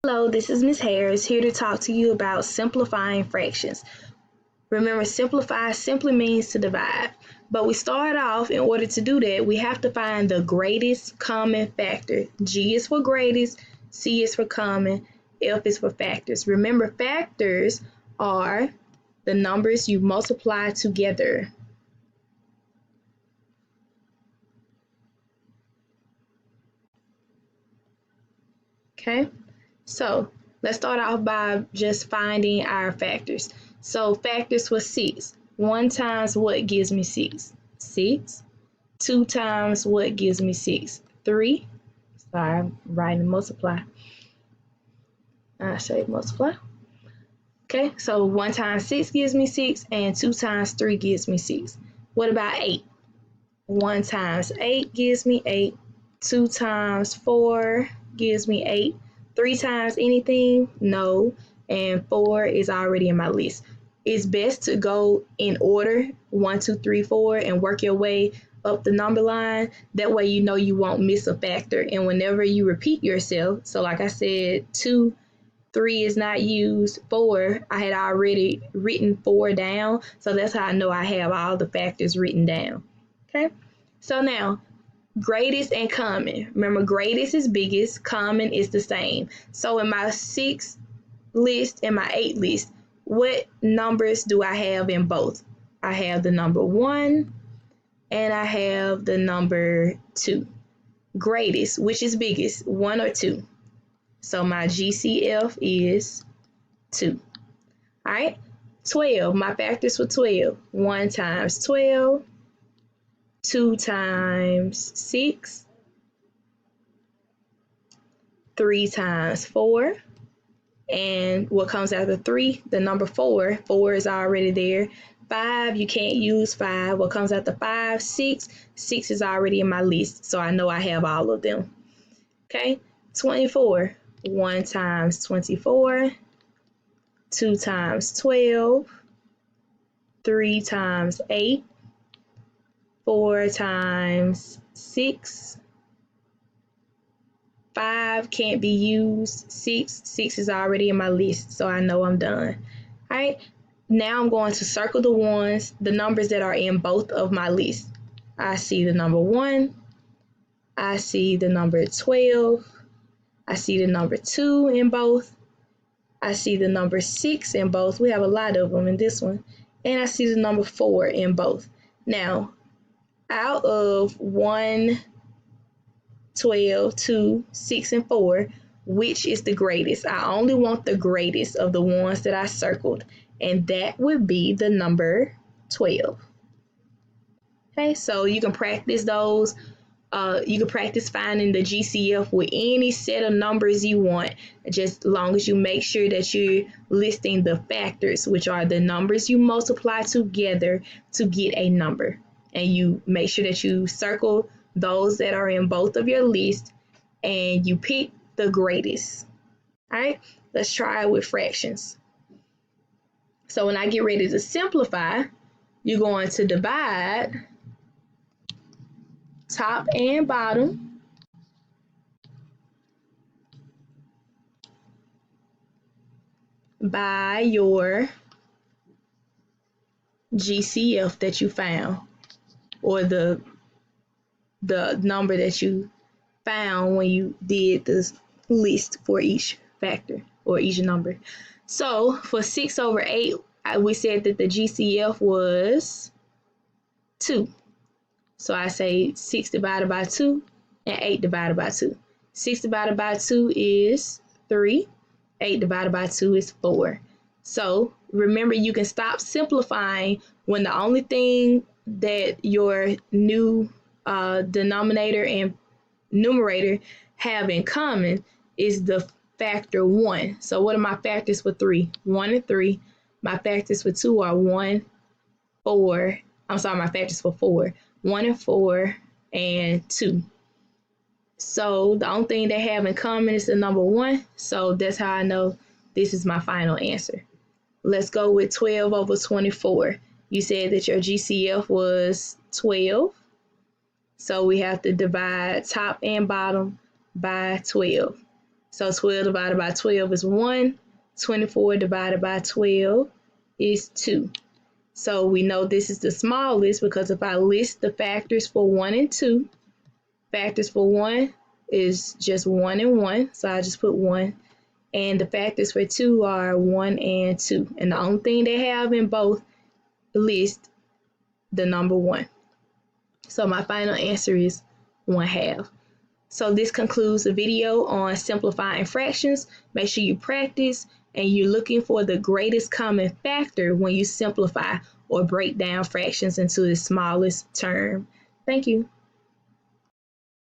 Hello, this is Ms. Harris here to talk to you about simplifying fractions. Remember, simplify simply means to divide. But we start off, in order to do that, we have to find the greatest common factor. G is for greatest, C is for common, F is for factors. Remember, factors are the numbers you multiply together. Okay? So let's start off by just finding our factors. So factors for 6. 1 times what gives me 6? 6. 2 times what gives me 6? 3. Sorry, I'm writing multiply. I say multiply. Okay, so 1 times 6 gives me 6, and 2 times 3 gives me 6. What about 8? 1 times 8 gives me 8. 2 times 4 gives me 8. 3 times anything? No. And 4 is already in my list. It's best to go in order 1, 2, 3, 4 and work your way up the number line. That way you know you won't miss a factor. And whenever you repeat yourself, so like I said, 2, 3 is not used. 4, I had already written 4 down. So that's how I know I have all the factors written down. Okay, so now greatest and common. Remember, greatest is biggest, common is the same. So in my 6 list and my 8 list, what numbers do I have in both? I have the number 1 and I have the number 2. Greatest, which is biggest, 1 or 2? So my GCF is 2. All right, 12, my factors for 12. 1 times 12. 2 times 6, 3 times 4, and what comes after 3? The number 4. 4 is already there. 5, you can't use 5. What comes after 5? 6. 6 is already in my list, so I know I have all of them. Okay, 24. 1 times 24, 2 times 12, 3 times 8, 4 times 6, 5 can't be used, 6 is already in my list, so I know I'm done. All right, now I'm going to circle the numbers that are in both of my lists. I see the number 1, I see the number 12, I see the number 2 in both, I see the number 6 in both. We have a lot of them in this one, and I see the number 4 in both. Now, out of 1, 12, 2, 6, and 4, which is the greatest? I only want the greatest of the ones that I circled, and that would be the number 12. Okay, so you can practice those. You can practice finding the GCF with any set of numbers you want, just as long as you make sure that you're listing the factors, which are the numbers you multiply together to get a number. And you make sure that you circle those that are in both of your lists and you pick the greatest. All right, let's try it with fractions. So when I get ready to simplify, you're going to divide top and bottom by your GCF that you found, or the number that you found when you did this list for each factor or each number. So for 6 over 8, we said that the GCF was 2. So I say 6 divided by 2 and 8 divided by 2. 6 divided by 2 is 3. 8 divided by 2 is 4. So remember, you can stop simplifying when the only thing that your new denominator and numerator have in common is the factor 1. So what are my factors for 3? 1 and 3. My factors for 2 are 1, 4. I'm sorry, my factors for 4. 1 and 4 and 2. So the only thing they have in common is the number 1. So that's how I know this is my final answer. Let's go with 12 over 24. You said that your GCF was 12. So we have to divide top and bottom by 12. So 12 divided by 12 is 1. 24 divided by 12 is 2. So we know this is the smallest because if I list the factors for 1 and 2, factors for 1 is just 1 and 1. So I just put 1. And the factors for 2 are 1 and 2. And the only thing they have in both lists the number 1. So my final answer is 1/2. So this concludes the video on simplifying fractions. Make sure you practice and you're looking for the greatest common factor when you simplify or break down fractions into the smallest term. Thank you.